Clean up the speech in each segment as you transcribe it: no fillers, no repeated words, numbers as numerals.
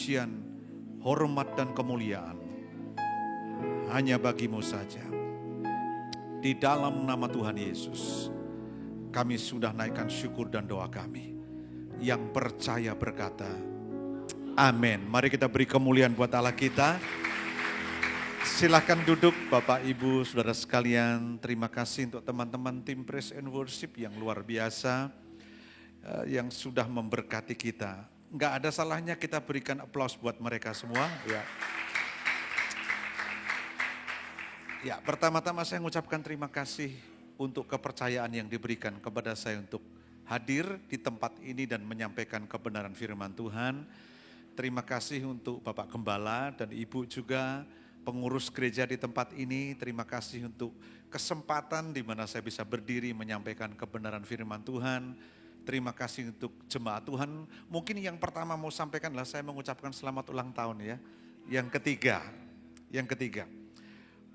pujian, hormat dan kemuliaan hanya bagi-Mu saja. Di dalam nama Tuhan Yesus, kami sudah naikkan syukur dan doa kami. Yang percaya berkata, amin. Mari kita beri kemuliaan buat Allah kita. Silakan duduk Bapak Ibu Saudara sekalian. Terima kasih untuk teman-teman tim Praise and Worship yang luar biasa, yang sudah memberkati kita. Enggak ada salahnya kita berikan aplaus buat mereka semua. Ya, pertama-tama saya mengucapkan terima kasih untuk kepercayaan yang diberikan kepada saya untuk hadir di tempat ini dan menyampaikan kebenaran firman Tuhan. Terima kasih untuk Bapak Gembala dan Ibu juga, pengurus gereja di tempat ini. Terima kasih untuk kesempatan di mana saya bisa berdiri menyampaikan kebenaran firman Tuhan. Terima kasih untuk jemaat Tuhan. Mungkin yang pertama mau sampaikan adalah saya mengucapkan selamat ulang tahun ya. Yang ketiga,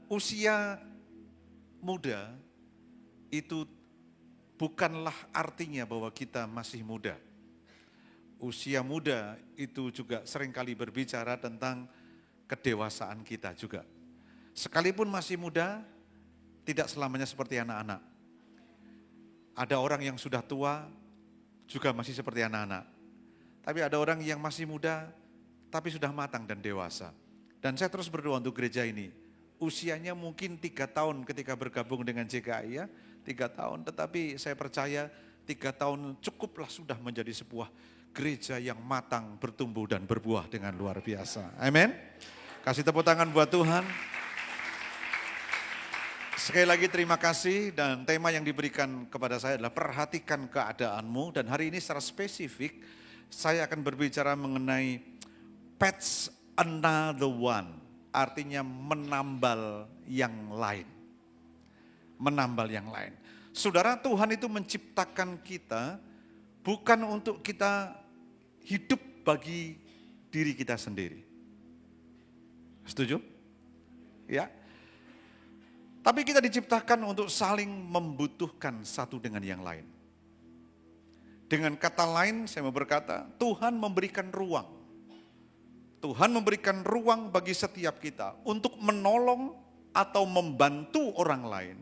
usia muda itu bukanlah artinya bahwa kita masih muda. Usia muda itu juga seringkali berbicara tentang kedewasaan kita juga. Sekalipun masih muda, tidak selamanya seperti anak-anak. Ada orang yang sudah tua, juga masih seperti anak-anak. Tapi ada orang yang masih muda, tapi sudah matang dan dewasa. Dan saya terus berdoa untuk gereja ini. Usianya mungkin 3 tahun ketika bergabung dengan JKI ya, 3 tahun. Tetapi saya percaya 3 tahun cukuplah sudah menjadi sebuah gereja yang matang, bertumbuh dan berbuah dengan luar biasa. Amin. Kasih tepuk tangan buat Tuhan. Sekali lagi terima kasih, dan tema yang diberikan kepada saya adalah perhatikan keadaanmu. Dan hari ini secara spesifik saya akan berbicara mengenai patch another one. Artinya menambal yang lain. Menambal yang lain. Saudara, Tuhan itu menciptakan kita bukan untuk kita hidup bagi diri kita sendiri. Setuju? Ya. Tapi kita diciptakan untuk saling membutuhkan satu dengan yang lain. Dengan kata lain saya mau berkata, Tuhan memberikan ruang. Tuhan memberikan ruang bagi setiap kita untuk menolong atau membantu orang lain,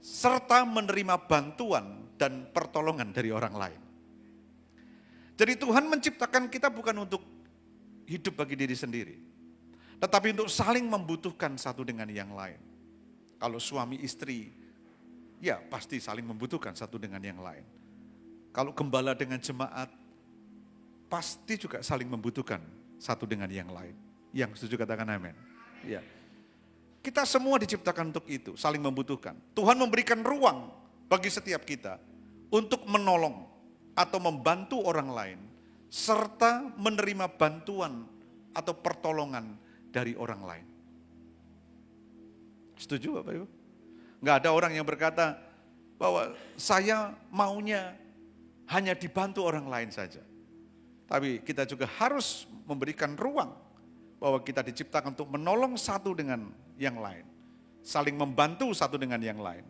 serta menerima bantuan dan pertolongan dari orang lain. Jadi Tuhan menciptakan kita bukan untuk hidup bagi diri sendiri, tetapi untuk saling membutuhkan satu dengan yang lain. Kalau suami istri, ya pasti saling membutuhkan satu dengan yang lain. Kalau gembala dengan jemaat, pasti juga saling membutuhkan satu dengan yang lain. Yang setuju katakan amin. Ya. Kita semua diciptakan untuk itu, saling membutuhkan. Tuhan memberikan ruang bagi setiap kita untuk menolong atau membantu orang lain, serta menerima bantuan atau pertolongan dari orang lain. Setuju Bapak Ibu? Enggak ada orang yang berkata bahwa saya maunya hanya dibantu orang lain saja. Tapi kita juga harus memberikan ruang bahwa kita diciptakan untuk menolong satu dengan yang lain. Saling membantu satu dengan yang lain.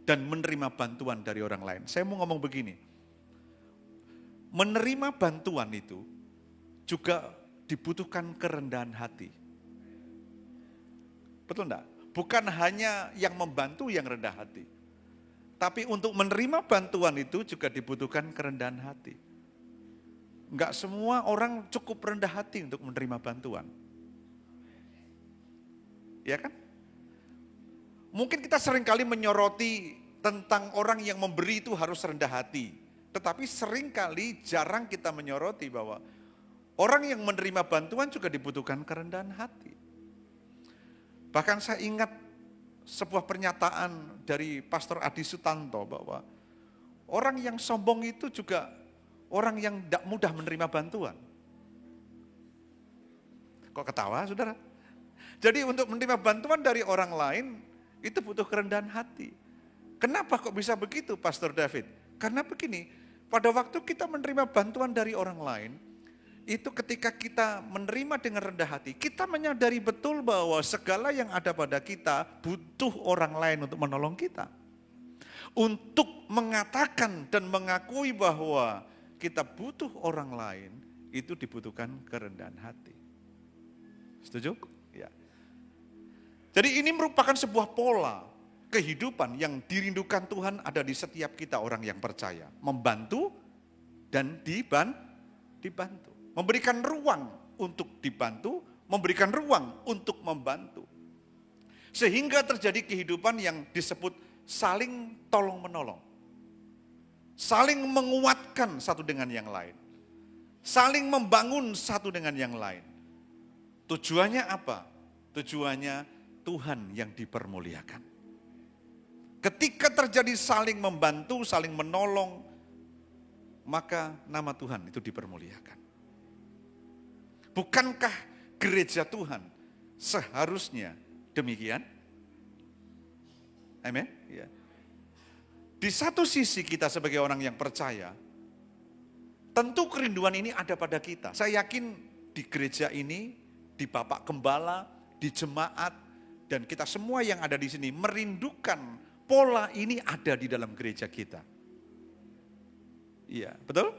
Dan menerima bantuan dari orang lain. Saya mau ngomong begini. Menerima bantuan itu juga dibutuhkan kerendahan hati. Betul enggak? Bukan hanya yang membantu yang rendah hati. Tapi untuk menerima bantuan itu juga dibutuhkan kerendahan hati. Enggak semua orang cukup rendah hati untuk menerima bantuan. Ya kan? Mungkin kita seringkali menyoroti tentang orang yang memberi itu harus rendah hati. Tetapi seringkali jarang kita menyoroti bahwa orang yang menerima bantuan juga dibutuhkan kerendahan hati. Bahkan saya ingat sebuah pernyataan dari Pastor Adi Sutanto bahwa orang yang sombong itu juga orang yang tidak mudah menerima bantuan. Kok ketawa saudara? Jadi untuk menerima bantuan dari orang lain itu butuh kerendahan hati. Kenapa kok bisa begitu Pastor David? Karena begini, pada waktu kita menerima bantuan dari orang lain, itu ketika kita menerima dengan rendah hati, kita menyadari betul bahwa segala yang ada pada kita butuh orang lain untuk menolong kita. Untuk mengatakan dan mengakui bahwa kita butuh orang lain, itu dibutuhkan kerendahan hati. Setuju? Ya. Jadi ini merupakan sebuah pola kehidupan yang dirindukan Tuhan ada di setiap kita orang yang percaya. Membantu dan dibantu. Memberikan ruang untuk dibantu, memberikan ruang untuk membantu. Sehingga terjadi kehidupan yang disebut saling tolong-menolong. Saling menguatkan satu dengan yang lain. Saling membangun satu dengan yang lain. Tujuannya apa? Tujuannya Tuhan yang dipermuliakan. Ketika terjadi saling membantu, saling menolong, maka nama Tuhan itu dipermuliakan. Bukankah gereja Tuhan seharusnya demikian? Amin. Ya. Di satu sisi kita sebagai orang yang percaya, tentu kerinduan ini ada pada kita. Saya yakin di gereja ini, di Bapak Gembala, di jemaat, dan kita semua yang ada di sini merindukan pola ini ada di dalam gereja kita. Iya, betul?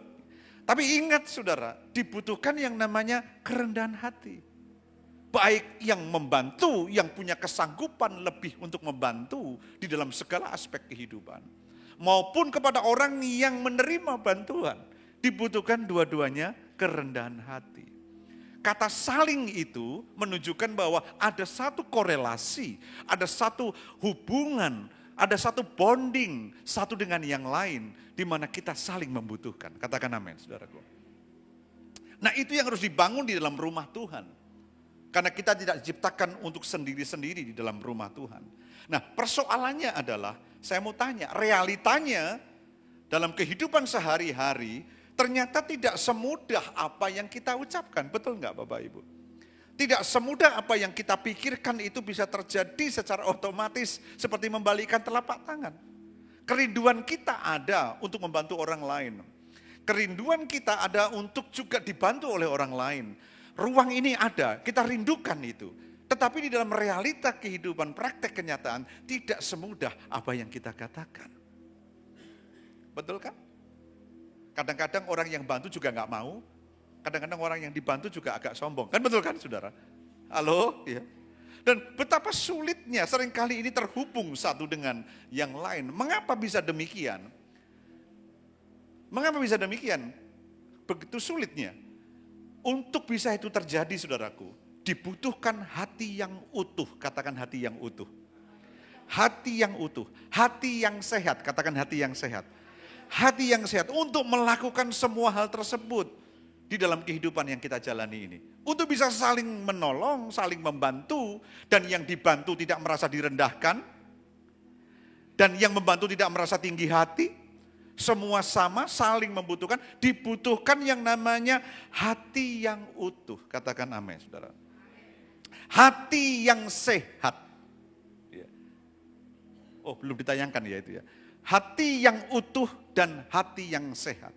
Tapi ingat saudara, dibutuhkan yang namanya kerendahan hati. Baik yang membantu, yang punya kesanggupan lebih untuk membantu di dalam segala aspek kehidupan. Maupun kepada orang yang menerima bantuan. Dibutuhkan dua-duanya kerendahan hati. Kata saling itu menunjukkan bahwa ada satu korelasi, ada satu hubungan, ada satu bonding satu dengan yang lain di mana kita saling membutuhkan. Katakan amin, saudaraku. Nah, itu yang harus dibangun di dalam rumah Tuhan. Karena kita tidak diciptakan untuk sendiri-sendiri di dalam rumah Tuhan. Nah, persoalannya adalah, saya mau tanya, realitanya dalam kehidupan sehari-hari ternyata tidak semudah apa yang kita ucapkan. Betul enggak Bapak Ibu? Tidak semudah apa yang kita pikirkan itu bisa terjadi secara otomatis seperti membalikkan telapak tangan. Kerinduan kita ada untuk membantu orang lain. Kerinduan kita ada untuk juga dibantu oleh orang lain. Ruang ini ada, kita rindukan itu. Tetapi di dalam realita kehidupan, praktek kenyataan, tidak semudah apa yang kita katakan. Betul kan? Kadang-kadang orang yang bantu juga nggak mau. Kadang-kadang orang yang dibantu juga agak sombong. Kan betul kan saudara? Halo? Ya. Dan betapa sulitnya seringkali ini terhubung satu dengan yang lain. Mengapa bisa demikian? Mengapa bisa demikian? Begitu sulitnya. Untuk bisa itu terjadi saudaraku, dibutuhkan hati yang utuh. Katakan hati yang utuh. Hati yang utuh, hati yang sehat. Katakan hati yang sehat. Hati yang sehat untuk melakukan semua hal tersebut di dalam kehidupan yang kita jalani ini. Untuk bisa saling menolong, saling membantu, dan yang dibantu tidak merasa direndahkan, dan yang membantu tidak merasa tinggi hati. Semua sama, saling membutuhkan, dibutuhkan yang namanya hati yang utuh. Katakan amin, saudara. Hati yang sehat. Oh, belum ditayangkan ya itu ya. Hati yang utuh dan hati yang sehat.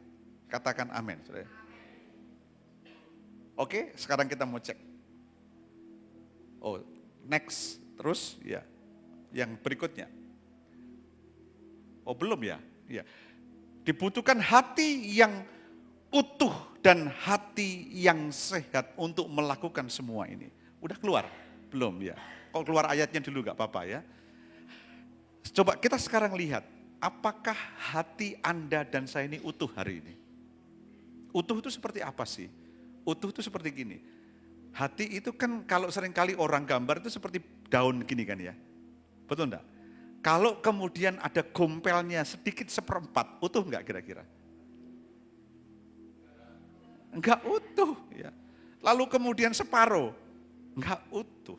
Katakan amin, saudara. Oke, sekarang kita mau cek. Oh, next, terus ya. Yang berikutnya. Oh, belum ya? Ya. Dibutuhkan hati yang utuh dan hati yang sehat untuk melakukan semua ini. Udah keluar? Belum ya. Kalau keluar ayatnya dulu gak apa-apa ya. Coba kita sekarang lihat, apakah hati Anda dan saya ini utuh hari ini? Utuh itu seperti apa sih? Utuh itu seperti gini. Hati itu kan kalau seringkali orang gambar itu seperti daun gini kan ya. Betul enggak? Kalau kemudian ada gompelnya sedikit seperempat, utuh enggak kira-kira? Enggak utuh ya. Lalu kemudian separuh, enggak utuh.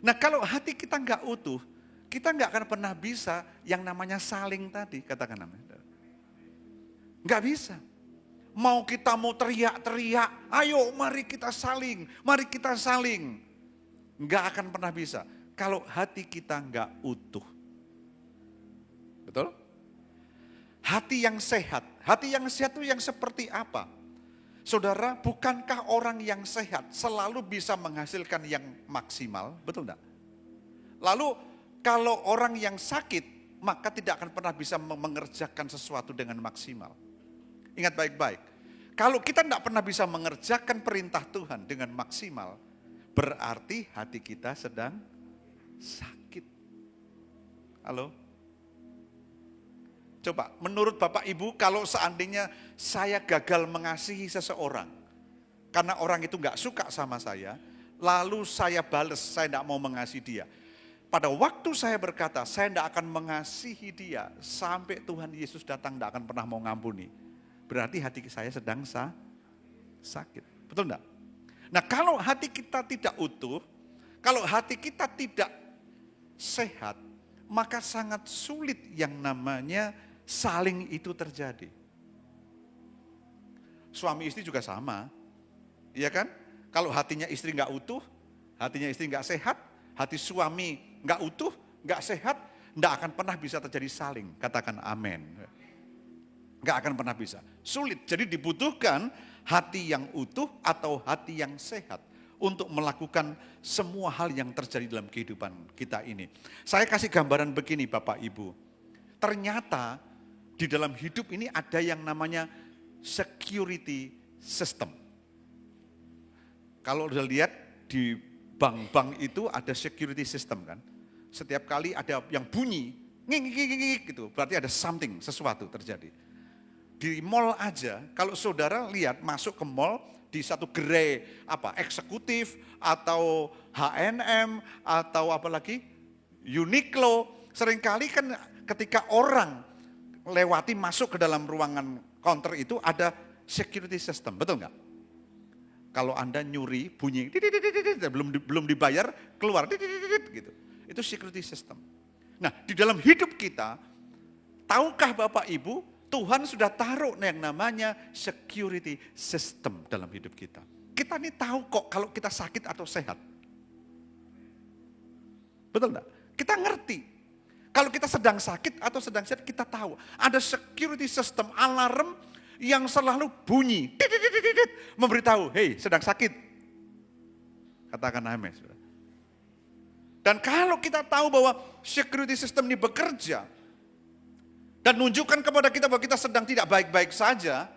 Nah kalau hati kita enggak utuh, kita enggak akan pernah bisa yang namanya saling tadi, katakan namanya. Enggak bisa. Mau kita mau teriak-teriak, ayo mari kita saling, mari kita saling. Enggak akan pernah bisa. Kalau hati kita enggak utuh. Betul? Hati yang sehat itu yang seperti apa? Saudara, bukankah orang yang sehat selalu bisa menghasilkan yang maksimal? Betul enggak? Lalu kalau orang yang sakit, maka tidak akan pernah bisa mengerjakan sesuatu dengan maksimal. Ingat baik-baik. Kalau kita tidak pernah bisa mengerjakan perintah Tuhan dengan maksimal, berarti hati kita sedang sakit. Halo? Coba, menurut Bapak Ibu, kalau seandainya saya gagal mengasihi seseorang, karena orang itu nggak suka sama saya, lalu saya bales, saya tidak mau mengasihi dia. Pada waktu saya berkata, saya tidak akan mengasihi dia, sampai Tuhan Yesus datang tidak akan pernah mau ngampuni. Berarti hati saya sedang sakit. Betul enggak? Nah, kalau hati kita tidak utuh, kalau hati kita tidak sehat, maka sangat sulit yang namanya saling itu terjadi. Suami istri juga sama, iya kan? Kalau hatinya istri nggak utuh, hatinya istri nggak sehat, hati suami nggak utuh, nggak sehat, nggak akan pernah bisa terjadi saling. Katakan amin. Nggak akan pernah bisa. Sulit. Jadi dibutuhkan hati yang utuh atau hati yang sehat untuk melakukan semua hal yang terjadi dalam kehidupan kita ini. Saya kasih gambaran begini Bapak Ibu. Ternyata di dalam hidup ini ada yang namanya security system. Kalau udah lihat di bank-bank itu ada security system kan. Setiap kali ada yang bunyi, nging gitu, berarti ada something, sesuatu terjadi. Di mall aja, kalau saudara lihat masuk ke mall, di satu gerai eksekutif atau H&M atau apalagi Uniqlo, seringkali kan ketika orang lewati masuk ke dalam ruangan counter itu ada security system, betul nggak? Kalau Anda nyuri bunyi belum dibayar keluar gitu. Itu security system. Nah, di dalam hidup kita, tahukah Bapak Ibu, Tuhan sudah taruh yang namanya security system dalam hidup kita. Kita ini tahu kok kalau kita sakit atau sehat. Betul enggak? Kita ngerti. Kalau kita sedang sakit atau sedang sehat, kita tahu. Ada security system, alarm yang selalu bunyi. Memberitahu, hey sedang sakit. Katakan amin. Dan kalau kita tahu bahwa security system ini bekerja, dan nunjukkan kepada kita bahwa kita sedang tidak baik-baik saja,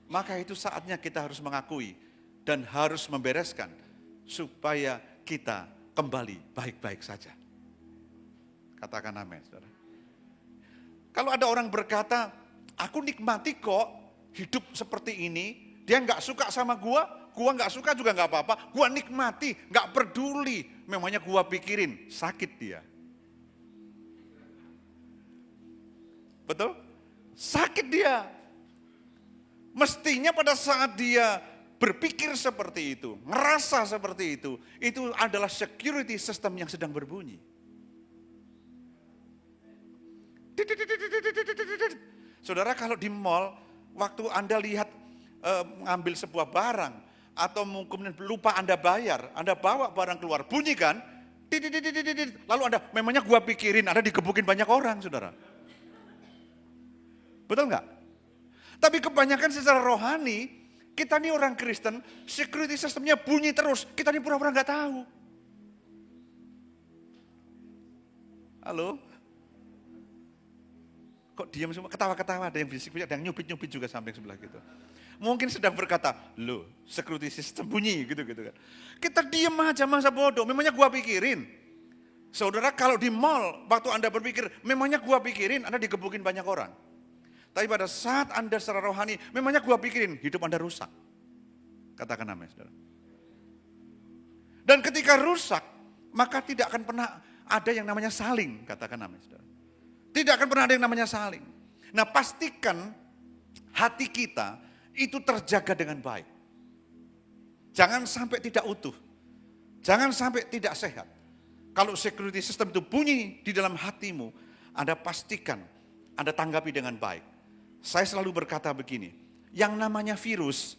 maka itu saatnya kita harus mengakui dan harus membereskan supaya kita kembali baik-baik saja. Katakan amin, saudara. Kalau ada orang berkata, aku nikmati kok hidup seperti ini, dia nggak suka sama gua nggak suka juga nggak apa-apa, gua nikmati, nggak peduli, memangnya gua pikirin, sakit dia. Betul? Sakit dia. Mestinya pada saat dia berpikir seperti itu, ngerasa seperti itu adalah security system yang sedang berbunyi. Saudara, kalau di mall, waktu Anda lihat mengambil sebuah barang, atau mungkin lupa Anda bayar, Anda bawa barang keluar, bunyi kan? Lalu Anda, memangnya gua pikirin, Anda digebukin banyak orang, saudara. Betul nggak? Tapi kebanyakan secara rohani, kita ini orang Kristen, security systemnya bunyi terus, kita ini pura-pura nggak tahu. Halo? Kok diam semua, ketawa-ketawa, ada yang bisik, ada yang nyubit-nyubit juga samping sebelah gitu. Mungkin sedang berkata, loh security system bunyi gitu kan. Kita diam aja, masa bodoh, memangnya gua pikirin. Saudara, kalau di mall, waktu Anda berpikir, memangnya gua pikirin, Anda digebukin banyak orang. Tapi pada saat Anda secara rohani, memangnya gua pikirin, hidup Anda rusak. Katakan amin, saudara. Dan ketika rusak, maka tidak akan pernah ada yang namanya saling. Katakan amin, saudara. Tidak akan pernah ada yang namanya saling. Nah, pastikan hati kita itu terjaga dengan baik. Jangan sampai tidak utuh. Jangan sampai tidak sehat. Kalau security system itu bunyi di dalam hatimu, Anda pastikan Anda tanggapi dengan baik. Saya selalu berkata begini, yang namanya virus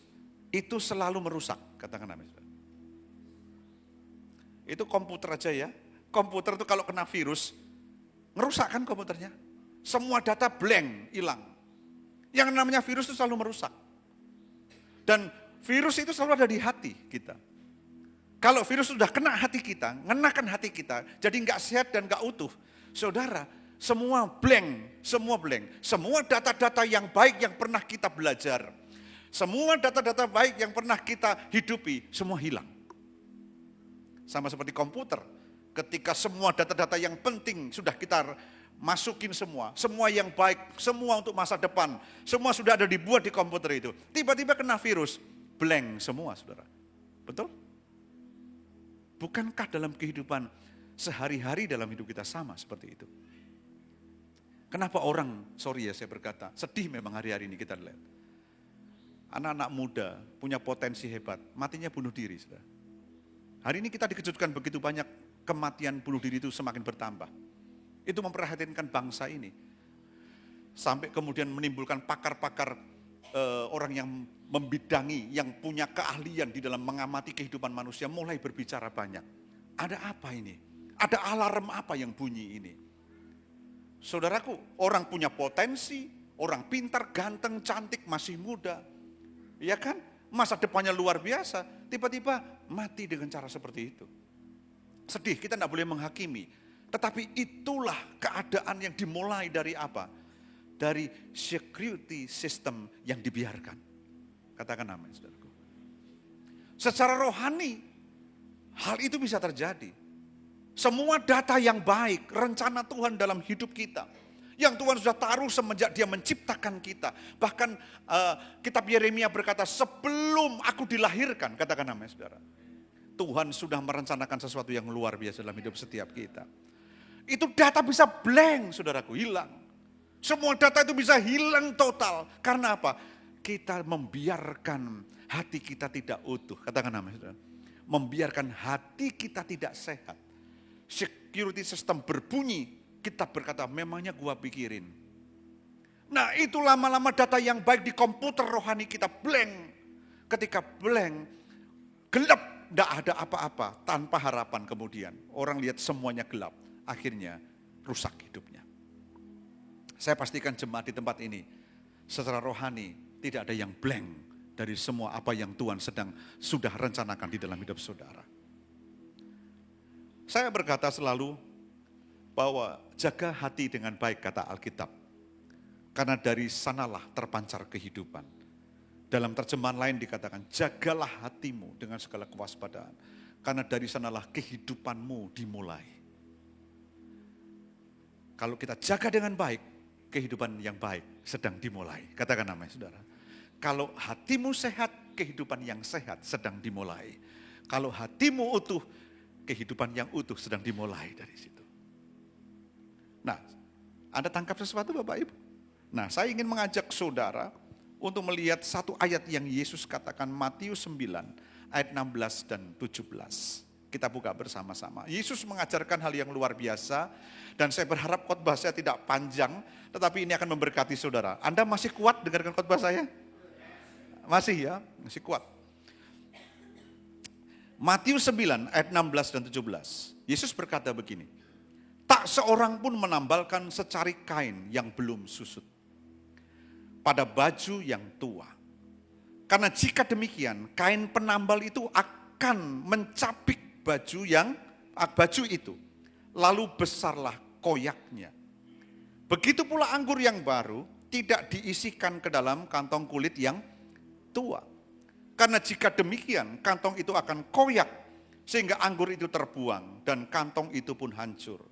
itu selalu merusak. Katakan amin. Itu komputer aja ya. Komputer itu kalau kena virus, ngerusak kan komputernya. Semua data blank, hilang. Yang namanya virus itu selalu merusak. Dan virus itu selalu ada di hati kita. Kalau virus sudah kena hati kita, ngenakan hati kita, jadi nggak sehat dan nggak utuh. Saudara, semua blank. Semua data-data yang baik yang pernah kita belajar. Semua data-data baik yang pernah kita hidupi, semua hilang. Sama seperti komputer, ketika semua data-data yang penting sudah kita masukin semua yang baik, semua untuk masa depan, semua sudah ada dibuat di komputer itu. Tiba-tiba kena virus, blank semua saudara. Betul? Bukankah dalam kehidupan sehari-hari dalam hidup kita sama seperti itu? Kenapa orang, sorry ya saya berkata, sedih memang hari-hari ini kita lihat. Anak-anak muda punya potensi hebat, matinya bunuh diri. Saudara. Hari ini kita dikejutkan begitu banyak kematian bunuh diri itu semakin bertambah. Itu memperhatikan bangsa ini. Sampai kemudian menimbulkan pakar-pakar orang yang membidangi, yang punya keahlian di dalam mengamati kehidupan manusia mulai berbicara banyak. Ada apa ini? Ada alarm apa yang bunyi ini? Saudaraku, orang punya potensi, orang pintar, ganteng, cantik, masih muda. Ya kan? Masa depannya luar biasa, tiba-tiba mati dengan cara seperti itu. Sedih, kita tidak boleh menghakimi. Tetapi itulah keadaan yang dimulai dari apa? Dari security system yang dibiarkan. Katakan amin, saudaraku. Secara rohani, hal itu bisa terjadi. Semua data yang baik, rencana Tuhan dalam hidup kita, yang Tuhan sudah taruh semenjak Dia menciptakan kita. Bahkan kitab Yeremia berkata, sebelum aku dilahirkan, katakan amin, saudara. Tuhan sudah merencanakan sesuatu yang luar biasa dalam hidup setiap kita. Itu data bisa blank, saudaraku, hilang. Semua data itu bisa hilang total. Karena apa? Kita membiarkan hati kita tidak utuh. Katakan amin, saudara. Membiarkan hati kita tidak sehat. Security system berbunyi. Kita berkata, memangnya gua pikirin. Nah itu lama-lama data yang baik di komputer rohani kita blank. Ketika blank, gelap, tidak ada apa-apa, tanpa harapan kemudian. Orang lihat semuanya gelap, akhirnya rusak hidupnya. Saya pastikan jemaat di tempat ini, secara rohani tidak ada yang blank dari semua apa yang Tuhan sudah rencanakan di dalam hidup saudara. Saya berkata selalu, bahwa jaga hati dengan baik kata Alkitab. Karena dari sanalah terpancar kehidupan. Dalam terjemahan lain dikatakan, jagalah hatimu dengan segala kewaspadaan. Karena dari sanalah kehidupanmu dimulai. Kalau kita jaga dengan baik, kehidupan yang baik sedang dimulai. Katakan namanya saudara. Kalau hatimu sehat, kehidupan yang sehat sedang dimulai. Kalau hatimu utuh, kehidupan yang utuh sedang dimulai dari situ. Nah, Anda tangkap sesuatu Bapak Ibu? Nah, saya ingin mengajak saudara untuk melihat satu ayat yang Yesus katakan Matius 9 ayat 16 dan 17. Kita buka bersama-sama. Yesus mengajarkan hal yang luar biasa dan saya berharap khotbah saya tidak panjang, tetapi ini akan memberkati saudara. Anda masih kuat dengarkan khotbah saya? Masih ya, masih kuat. Matius 9 ayat 16 dan 17. Yesus berkata begini. Tak seorang pun menambalkan secari kain yang belum susut pada baju yang tua. Karena jika demikian, kain penambal itu akan mencapik baju itu. Lalu besarlah koyaknya. Begitu pula anggur yang baru tidak diisikan ke dalam kantong kulit yang tua. Karena jika demikian, kantong itu akan koyak sehingga anggur itu terbuang dan kantong itu pun hancur.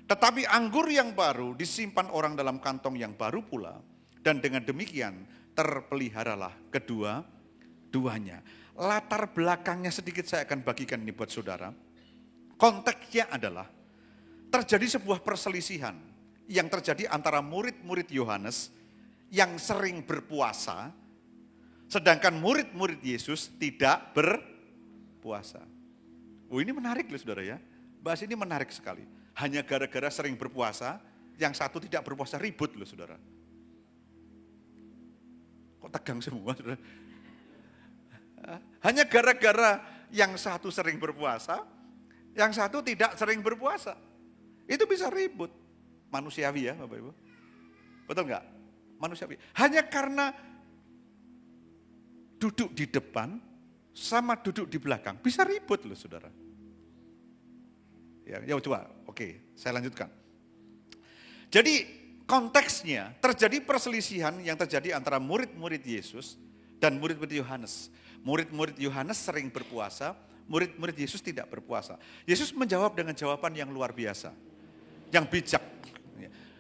Tetapi anggur yang baru disimpan orang dalam kantong yang baru pula. Dan dengan demikian terpeliharalah kedua-duanya. Latar belakangnya sedikit saya akan bagikan ini buat saudara. Konteksnya adalah terjadi sebuah perselisihan yang terjadi antara murid-murid Yohanes yang sering berpuasa. Sedangkan murid-murid Yesus tidak berpuasa. Oh ini menarik loh saudara ya. Bahas ini menarik sekali. Hanya gara-gara sering berpuasa, yang satu tidak berpuasa ribut loh saudara. Kok tegang semua saudara? Hanya gara-gara yang satu sering berpuasa, yang satu tidak sering berpuasa. Itu bisa ribut. Manusiawi ya Bapak Ibu. Betul enggak? Manusiawi. Hanya karena duduk di depan sama duduk di belakang. Bisa ribut loh saudara. Ya coba, oke, saya lanjutkan. Jadi konteksnya terjadi perselisihan yang terjadi antara murid-murid Yesus dan murid-murid Yohanes. Murid-murid Yohanes sering berpuasa, murid-murid Yesus tidak berpuasa. Yesus menjawab dengan jawaban yang luar biasa, yang bijak.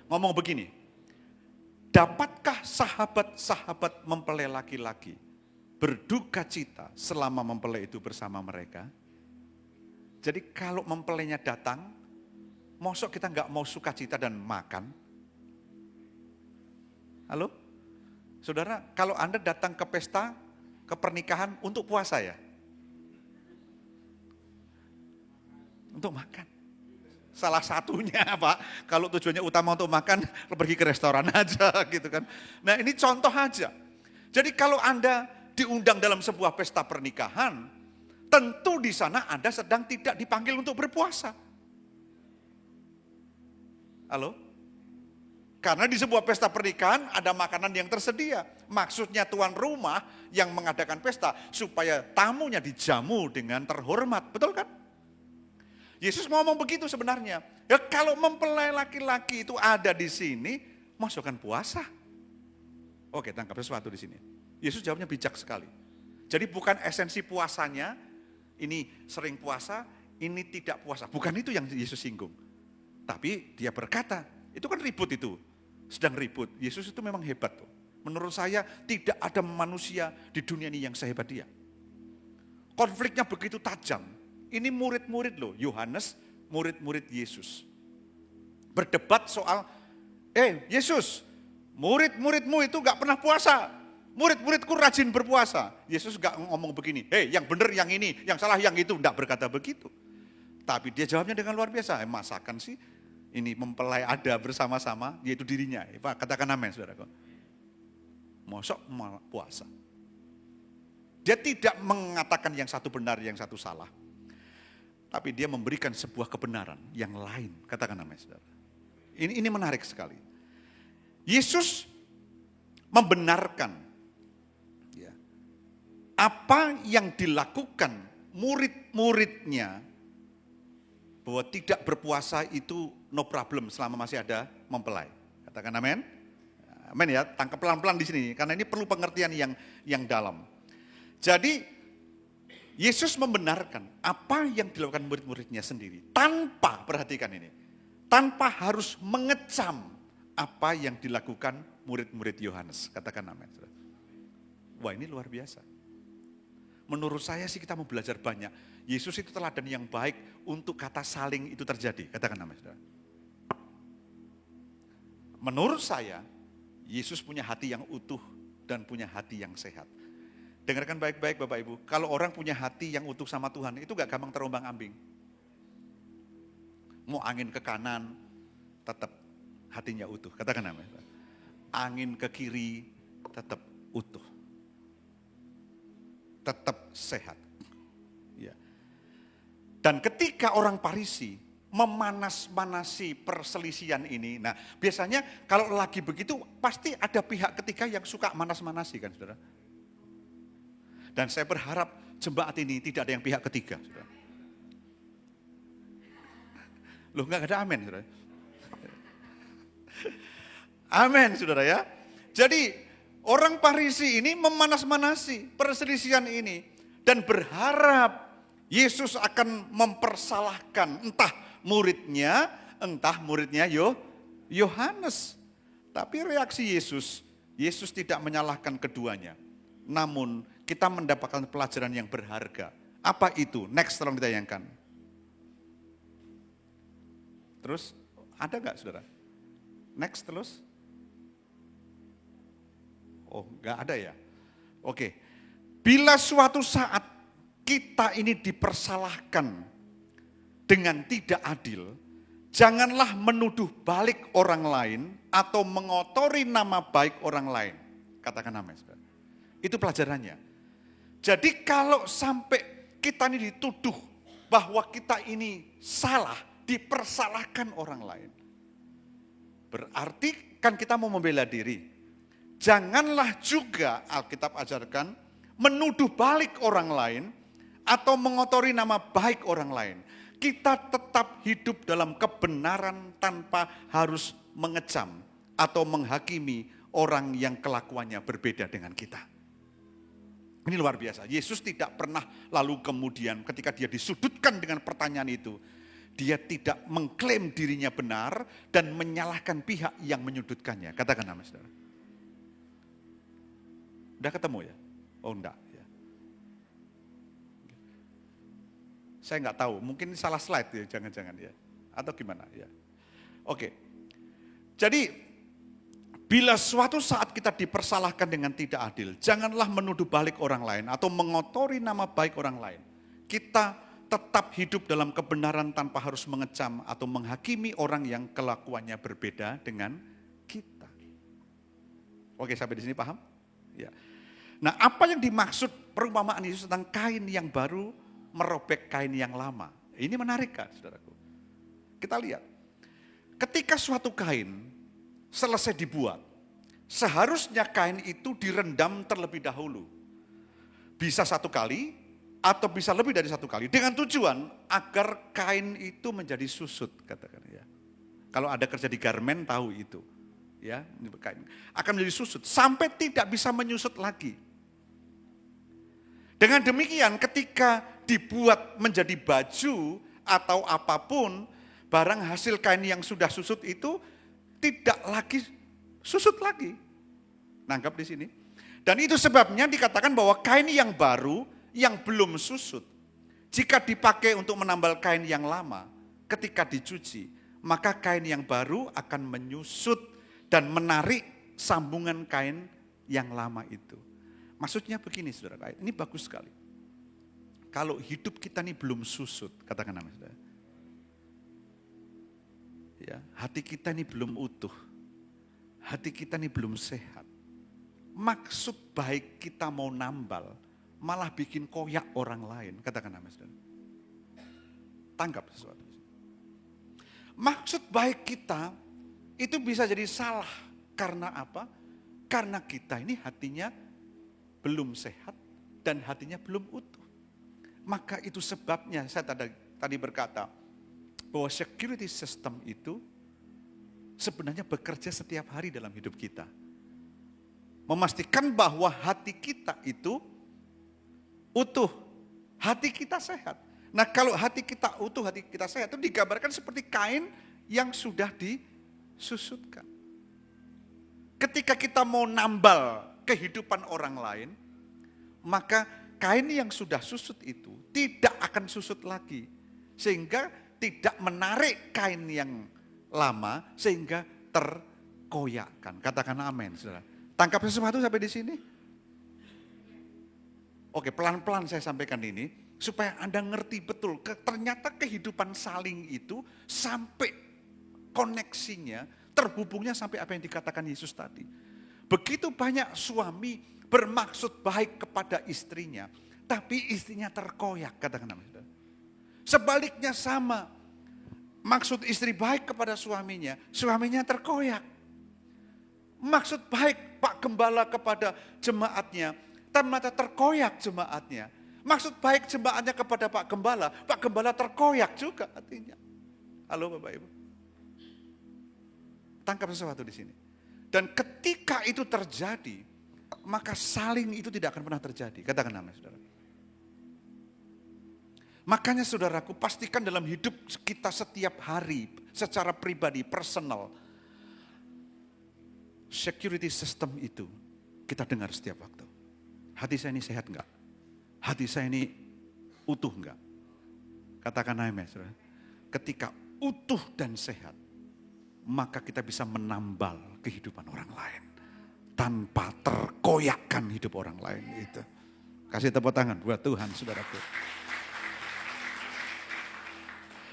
Ngomong begini, dapatkah sahabat-sahabat mempelai laki-laki berduka cita selama mempelai itu bersama mereka? Jadi kalau mempelainya datang, mosok kita nggak mau sukacita dan makan? Halo? Saudara, kalau Anda datang ke pesta, ke pernikahan untuk puasa ya? Untuk makan. Salah satunya Pak, kalau tujuannya utama untuk makan, pergi ke restoran aja gitu kan. Nah ini contoh aja. Jadi kalau Anda diundang dalam sebuah pesta pernikahan, tentu di sana Anda sedang tidak dipanggil untuk berpuasa. Halo? Karena di sebuah pesta pernikahan ada makanan yang tersedia. Maksudnya tuan rumah yang mengadakan pesta supaya tamunya dijamu dengan terhormat, betul kan? Yesus ngomong begitu sebenarnya. Ya kalau mempelai laki-laki itu ada di sini, masukkan puasa. Oke, tangkap sesuatu di sini. Yesus jawabnya bijak sekali. Jadi bukan esensi puasanya, ini sering puasa, ini tidak puasa. Bukan itu yang Yesus singgung. Tapi dia berkata, itu kan ribut itu. Sedang ribut. Yesus itu memang hebat tuh. Menurut saya tidak ada manusia di dunia ini yang sehebat dia. Konfliknya begitu tajam. Ini murid-murid loh, Yohanes, murid-murid Yesus. Berdebat soal, Yesus, murid-muridmu itu gak pernah puasa. Murid-muridku rajin berpuasa. Yesus gak ngomong begini, yang benar yang ini, yang salah yang itu. Gak berkata begitu. Tapi dia jawabnya dengan luar biasa. Masakan sih, ini mempelai ada bersama-sama, yaitu dirinya. Pak, katakan amin saudara. Mosok malah puasa. Dia tidak mengatakan yang satu benar, yang satu salah. Tapi dia memberikan sebuah kebenaran yang lain. Katakan namanya saudara. Ini menarik sekali. Yesus membenarkan ya, apa yang dilakukan murid-muridnya bahwa tidak berpuasa itu no problem selama masih ada mempelai. Katakan amin. Amin ya, tangkap pelan-pelan di sini karena ini perlu pengertian yang dalam. Jadi Yesus membenarkan apa yang dilakukan murid-muridnya sendiri. Tanpa, perhatikan ini, tanpa harus mengecam apa yang dilakukan murid-murid Yohanes. Katakan amin. Wah ini luar biasa. Menurut saya sih kita mau belajar banyak. Yesus itu teladan yang baik untuk kata saling itu terjadi. Katakan amin. Menurut saya, Yesus punya hati yang utuh dan punya hati yang sehat. Dengarkan baik-baik Bapak Ibu, kalau orang punya hati yang utuh sama Tuhan, itu gak gampang terombang ambing. Mau angin ke kanan, tetap hatinya utuh. Katakan amin. Angin ke kiri, tetap utuh. Tetap sehat. Ya. Dan ketika orang Farisi memanas-manasi perselisihan ini, nah biasanya kalau lagi begitu, pasti ada pihak ketiga yang suka manas-manasi kan saudara. Dan saya berharap jemaat ini tidak ada yang pihak ketiga. Saudara. Loh enggak ada amin saudara. Amin saudara ya. Jadi orang Farisi ini memanas-manasi perselisihan ini. Dan berharap Yesus akan mempersalahkan entah muridnya Yohanes. Tapi reaksi Yesus tidak menyalahkan keduanya. Namun kita mendapatkan pelajaran yang berharga. Apa itu? Next tolong ditayangkan. Terus ada gak saudara? Next terus. Oh gak ada ya? Oke. Bila suatu saat kita ini dipersalahkan dengan tidak adil, janganlah menuduh balik orang lain atau mengotori nama baik orang lain. Katakan amin saudara. Itu pelajarannya. Jadi kalau sampai kita ini dituduh bahwa kita ini salah, dipersalahkan orang lain. Berarti kan kita mau membela diri. Janganlah juga Alkitab ajarkan menuduh balik orang lain atau mengotori nama baik orang lain. Kita tetap hidup dalam kebenaran tanpa harus mengecam atau menghakimi orang yang kelakuannya berbeda dengan kita. Ini luar biasa. Yesus tidak pernah lalu kemudian ketika dia disudutkan dengan pertanyaan itu, dia tidak mengklaim dirinya benar dan menyalahkan pihak yang menyudutkannya. Katakan amin, saudara. Udah ketemu ya? Oh enggak. Ya. Saya enggak tahu, mungkin salah slide ya, jangan-jangan ya. Atau gimana ya. Oke. Jadi bila suatu saat kita dipersalahkan dengan tidak adil, janganlah menuduh balik orang lain atau mengotori nama baik orang lain. Kita tetap hidup dalam kebenaran tanpa harus mengecam atau menghakimi orang yang kelakuannya berbeda dengan kita. Oke, sampai di sini paham? Ya. Nah, apa yang dimaksud perumpamaan Yesus tentang kain yang baru merobek kain yang lama? Ini menarik kan, saudaraku? Kita lihat, ketika suatu kain selesai dibuat, seharusnya kain itu direndam terlebih dahulu. Bisa 1 kali atau bisa lebih dari 1 kali. Dengan tujuan agar kain itu menjadi susut, katakan ya. Kalau ada kerja di garmen tahu itu. Ya, kain akan menjadi susut sampai tidak bisa menyusut lagi. Dengan demikian ketika dibuat menjadi baju atau apapun, barang hasil kain yang sudah susut itu tidak lagi susut lagi. Nangkap di sini. Dan itu sebabnya dikatakan bahwa kain yang baru yang belum susut, jika dipakai untuk menambal kain yang lama, ketika dicuci, maka kain yang baru akan menyusut dan menarik sambungan kain yang lama itu. Maksudnya begini saudara, ini bagus sekali. Kalau hidup kita ini belum susut, katakan nama saudara. Ya, hati kita ini belum utuh, hati kita ini belum sehat. Maksud baik kita mau nambal, malah bikin koyak orang lain. Katakan nama saudara. Tangkap sesuatu. Maksud baik kita itu bisa jadi salah. Karena apa? Karena kita ini hatinya belum sehat dan hatinya belum utuh. Maka itu sebabnya saya tadi berkata, bahwa security system itu sebenarnya bekerja setiap hari dalam hidup kita. Memastikan bahwa hati kita itu utuh, hati kita sehat. Nah kalau hati kita utuh, hati kita sehat itu digambarkan seperti kain yang sudah disusutkan. Ketika kita mau nambal kehidupan orang lain, maka kain yang sudah susut itu tidak akan susut lagi. Sehingga tidak menarik kain yang lama sehingga terkoyakkan. Katakan amin, saudara. Tangkap sesuatu sampai di sini? Oke, pelan-pelan saya sampaikan ini supaya Anda ngerti betul. Ternyata kehidupan saling itu sampai koneksinya, terhubungnya sampai apa yang dikatakan Yesus tadi. Begitu banyak suami bermaksud baik kepada istrinya, tapi istrinya terkoyak. Katakan amin, saudara. Sebaliknya sama, maksud istri baik kepada suaminya, suaminya terkoyak. Maksud baik Pak Gembala kepada jemaatnya, ternyata terkoyak jemaatnya. Maksud baik jemaatnya kepada Pak Gembala terkoyak juga artinya. Halo Bapak Ibu. Tangkap sesuatu di sini. Dan ketika itu terjadi, maka saling itu tidak akan pernah terjadi. Katakan amin, saudara. Makanya saudaraku, pastikan dalam hidup kita setiap hari, secara pribadi, personal, security system itu kita dengar setiap waktu. Hati saya ini sehat enggak? Hati saya ini utuh enggak? Katakan amin, saudara. Ketika utuh dan sehat, maka kita bisa menambal kehidupan orang lain. Tanpa terkoyakkan hidup orang lain itu. Kasih tepuk tangan buat Tuhan, saudaraku.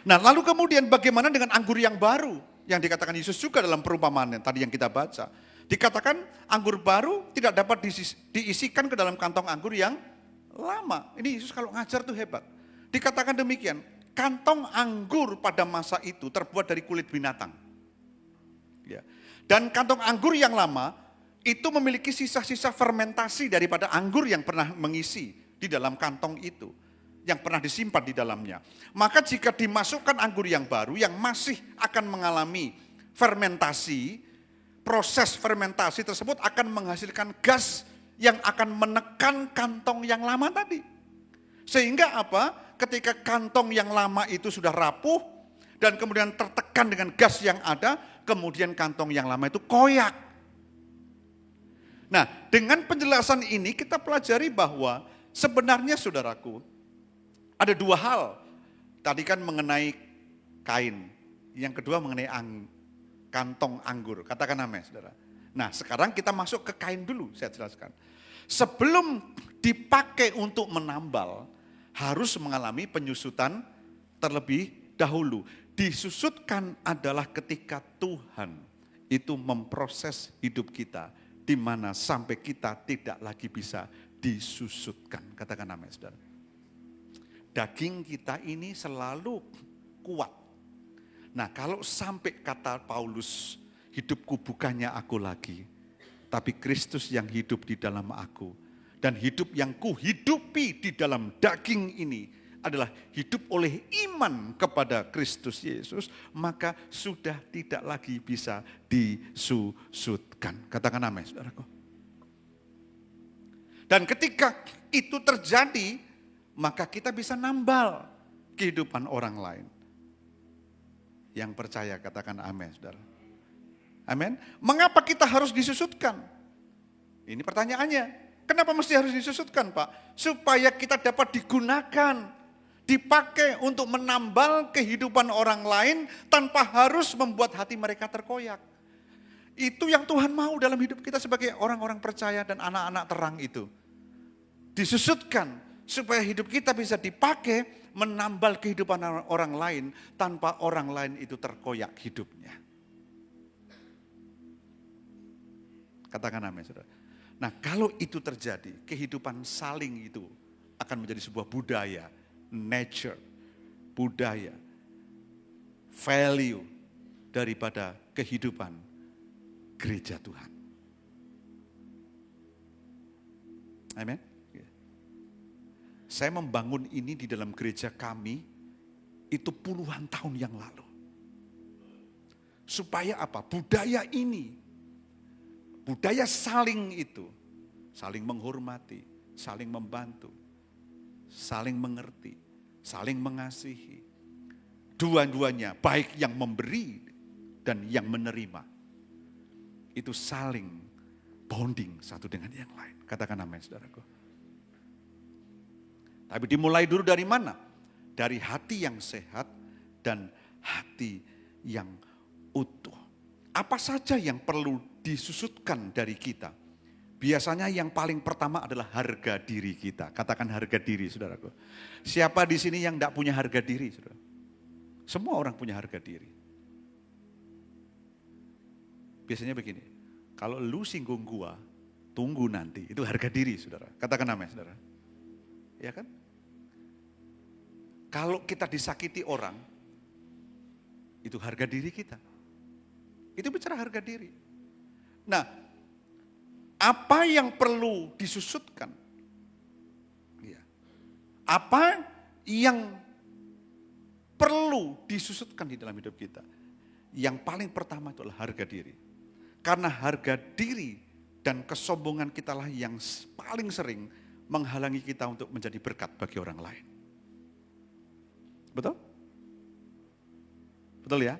Nah lalu kemudian bagaimana dengan anggur yang baru? Yang dikatakan Yesus juga dalam perumpamaan yang tadi yang kita baca. Dikatakan anggur baru tidak dapat diisikan ke dalam kantong anggur yang lama. Ini Yesus kalau ngajar tuh hebat. Dikatakan demikian, kantong anggur pada masa itu terbuat dari kulit binatang. Ya. Dan kantong anggur yang lama itu memiliki sisa-sisa fermentasi daripada anggur yang pernah mengisi di dalam kantong itu. Yang pernah disimpan di dalamnya. Maka jika dimasukkan anggur yang baru yang masih akan mengalami fermentasi, proses fermentasi tersebut akan menghasilkan gas yang akan menekan kantong yang lama tadi. Sehingga apa? Ketika kantong yang lama itu sudah rapuh dan kemudian tertekan dengan gas yang ada, kemudian kantong yang lama itu koyak. Nah, dengan penjelasan ini kita pelajari bahwa sebenarnya saudaraku, ada dua hal. Tadi kan mengenai kain, yang kedua mengenai kantong anggur. Katakan amin, saudara. Nah, sekarang kita masuk ke kain dulu, saya jelaskan. Sebelum dipakai untuk menambal, harus mengalami penyusutan terlebih dahulu. Disusutkan adalah ketika Tuhan itu memproses hidup kita, di mana sampai kita tidak lagi bisa disusutkan. Katakan amin, saudara. Daging kita ini selalu kuat. Nah, kalau sampai kata Paulus, hidupku bukannya aku lagi, tapi Kristus yang hidup di dalam aku. Dan hidup yang kuhidupi di dalam daging ini adalah hidup oleh iman kepada Kristus Yesus, maka sudah tidak lagi bisa disusutkan. Katakan amin, saudaraku. Dan ketika itu terjadi, maka kita bisa nambal kehidupan orang lain. Yang percaya katakan amin, saudara. Amin. Mengapa kita harus disusutkan? Ini pertanyaannya. Kenapa mesti harus disusutkan, Pak? Supaya kita dapat digunakan, dipakai untuk menambal kehidupan orang lain tanpa harus membuat hati mereka terkoyak. Itu yang Tuhan mau dalam hidup kita sebagai orang-orang percaya dan anak-anak terang itu. Disusutkan supaya hidup kita bisa dipakai menambal kehidupan orang lain tanpa orang lain itu terkoyak hidupnya. Katakan amin, saudara. Nah, kalau itu terjadi, kehidupan saling itu akan menjadi sebuah budaya, nature, budaya, value daripada kehidupan gereja Tuhan. Amin. Saya membangun ini di dalam gereja kami itu puluhan tahun yang lalu. Supaya apa? Budaya ini, budaya saling itu, saling menghormati, saling membantu, saling mengerti, saling mengasihi. Dua-duanya, baik yang memberi dan yang menerima, itu saling bonding satu dengan yang lain. Katakan amin, saudaraku. Tapi dimulai dulu dari mana? Dari hati yang sehat dan hati yang utuh. Apa saja yang perlu disusutkan dari kita? Biasanya yang paling pertama adalah harga diri kita. Katakan harga diri, saudaraku. Siapa di sini yang tidak punya harga diri, saudara? Semua orang punya harga diri. Biasanya begini, kalau lu singgung gua, tunggu nanti. Itu harga diri, saudara. Katakan amin, saudara. Ya kan? Kalau kita disakiti orang, itu harga diri kita. Itu bicara harga diri. Nah, apa yang perlu disusutkan? Ya. Apa yang perlu disusutkan di dalam hidup kita? Yang paling pertama itu adalah harga diri. Karena harga diri dan kesombongan kita lah yang paling sering menghalangi kita untuk menjadi berkat bagi orang lain. Betul? Betul ya?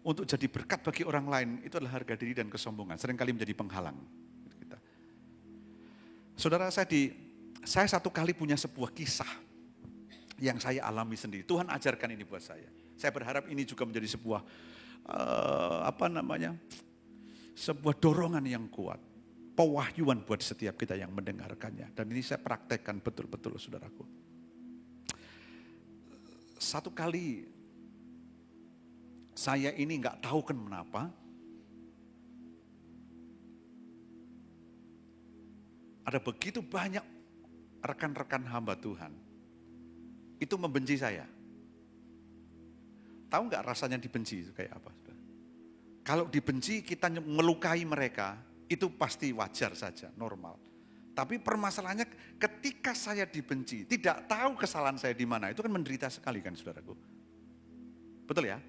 Untuk jadi berkat bagi orang lain itu adalah harga diri dan kesombongan. Seringkali menjadi penghalang. Saudara, saya satu kali punya sebuah kisah yang saya alami sendiri. Tuhan ajarkan ini buat saya. Saya berharap ini juga menjadi sebuah sebuah dorongan yang kuat. Pewahyuan buat setiap kita yang mendengarkannya. Dan ini saya praktekkan betul-betul, saudaraku. Satu kali saya ini nggak tahu kan kenapa, ada begitu banyak rekan-rekan hamba Tuhan itu membenci saya. Tahu nggak rasanya dibenci itu kayak apa? Kalau dibenci kita melukai mereka, itu pasti wajar saja, normal. Tapi permasalahannya ketika saya dibenci, tidak tahu kesalahan saya di mana, itu kan menderita sekali kan, saudaraku. Betul ya?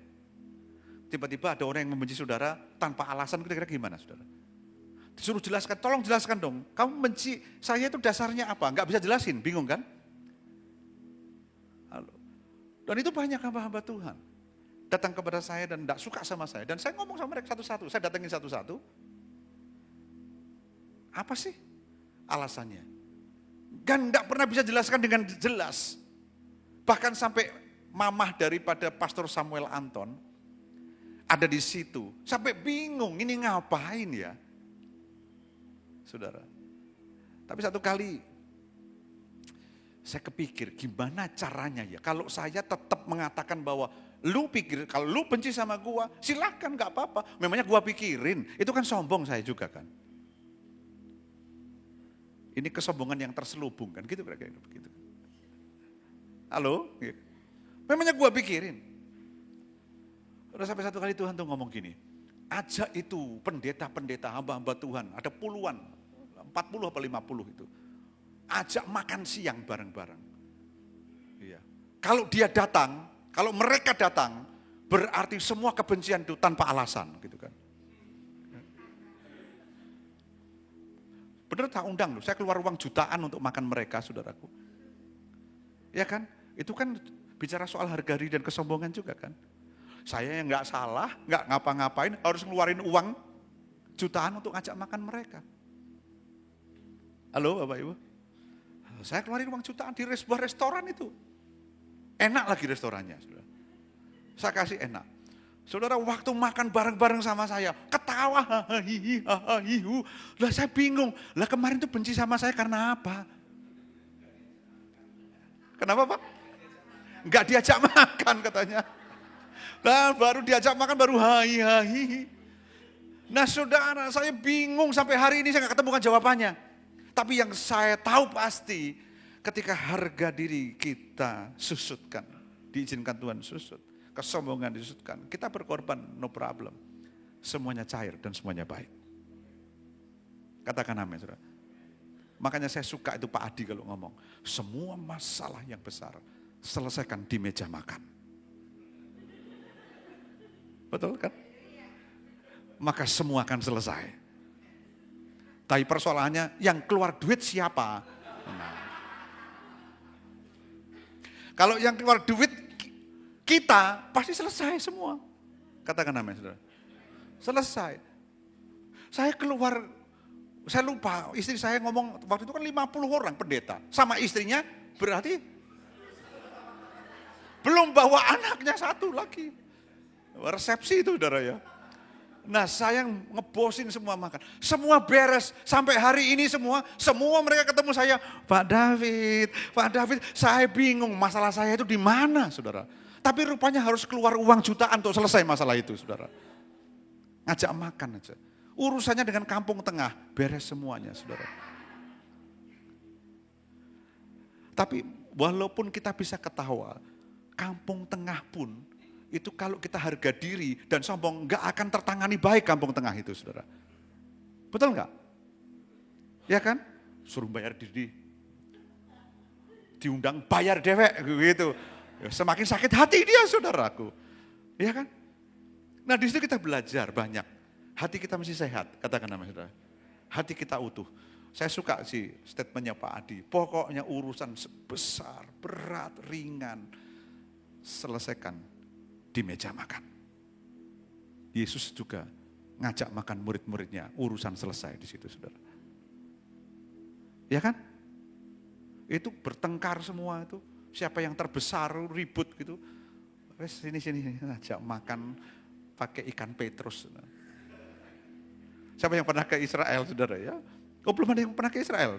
Tiba-tiba ada orang yang membenci saudara tanpa alasan, kira-kira gimana, saudara? Disuruh jelaskan, tolong jelaskan dong. Kamu benci saya itu dasarnya apa? Enggak bisa jelasin, bingung kan? Halo. Dan itu banyak hamba-hamba Tuhan. Datang kepada saya dan enggak suka sama saya. Dan saya ngomong sama mereka satu-satu, saya datengin satu-satu. Apa sih alasannya? Dan enggak pernah bisa jelaskan dengan jelas. Bahkan sampai mamah daripada Pastor Samuel Anton ada di situ. Sampai bingung, ini ngapain ya? Saudara. Tapi satu kali saya kepikir gimana caranya ya. Kalau saya tetap mengatakan bahwa lu pikir, kalau lu benci sama gua, silakan gak apa-apa. Memangnya gua pikirin, itu kan sombong saya juga kan. Ini kesombongan yang terselubung kan, gitu kira-kira begitu. Halo? Memangnya gua pikirin. Udah sampai satu kali Tuhan tuh ngomong gini, ajak itu pendeta-pendeta hamba-hamba Tuhan, ada puluhan, 40 atau 50 itu. Ajak makan siang bareng-bareng. Iya. Kalau dia datang, kalau mereka datang, berarti semua kebencian itu tanpa alasan, gitu kan. Bener tak undang loh, saya keluar uang jutaan untuk makan mereka, saudaraku. Ya kan? Itu kan bicara soal harga diri dan kesombongan juga kan. Saya yang nggak salah, nggak ngapa-ngapain, harus ngeluarin uang jutaan untuk ngajak makan mereka. Halo Bapak Ibu? Saya keluarin uang jutaan di sebuah restoran itu. Enak lagi restorannya. Saudara. Saya kasih enak. Saudara waktu makan bareng-bareng sama saya, ketawa, hahihi. Lah saya bingung, lah kemarin tuh benci sama saya karena apa? Kenapa Pak? Enggak diajak makan katanya. Nah baru diajak makan baru hahihi. Nah saudara saya bingung sampai hari ini saya gak ketemukan jawabannya. Tapi yang saya tahu pasti ketika harga diri kita susutkan, diizinkan Tuhan susut, kesombongan disusutkan, kita berkorban no problem. Semuanya cair dan semuanya baik. Katakan amin saudara. Makanya saya suka itu Pak Adi kalau ngomong, semua masalah yang besar selesaikan di meja makan. Betul kan? Maka semua akan selesai. Tapi persoalannya yang keluar duit siapa? Kalau yang keluar duit kita pasti selesai semua. Katakan amin saudara. Selesai. Saya keluar, saya lupa istri saya ngomong waktu itu kan 50 orang pendeta. Sama istrinya berarti belum bawa anaknya satu lagi. Resepsi itu saudara ya. Nah saya ngebosin semua makan. Semua beres. Sampai hari ini semua mereka ketemu saya. Pak David, saya bingung masalah saya itu di mana saudara. Tapi rupanya harus keluar uang jutaan untuk selesai masalah itu saudara. Ngajak makan aja. Urusannya dengan Kampung Tengah, beres semuanya saudara. Tapi walaupun kita bisa ketawa, Kampung Tengah pun itu kalau kita harga diri dan sombong nggak akan tertangani baik Kampung Tengah itu saudara. Betul nggak? Ya kan? Suruh bayar diri, diundang bayar dewek gitu. Ya, semakin sakit hati dia saudaraku. Ya kan? Nah di situ kita belajar banyak. Hati kita mesti sehat, katakan nama saudara. Hati kita utuh. Saya suka sih statementnya Pak Adi. Pokoknya urusan sebesar, berat, ringan, selesaikan di meja makan. Yesus juga ngajak makan murid-muridnya, urusan selesai di situ saudara. Ya kan? Itu bertengkar semua itu. Siapa yang terbesar ribut gitu. Wes sini ngajak makan pakai ikan petrus. Siapa yang pernah ke Israel saudara ya? Oh belum ada yang pernah ke Israel?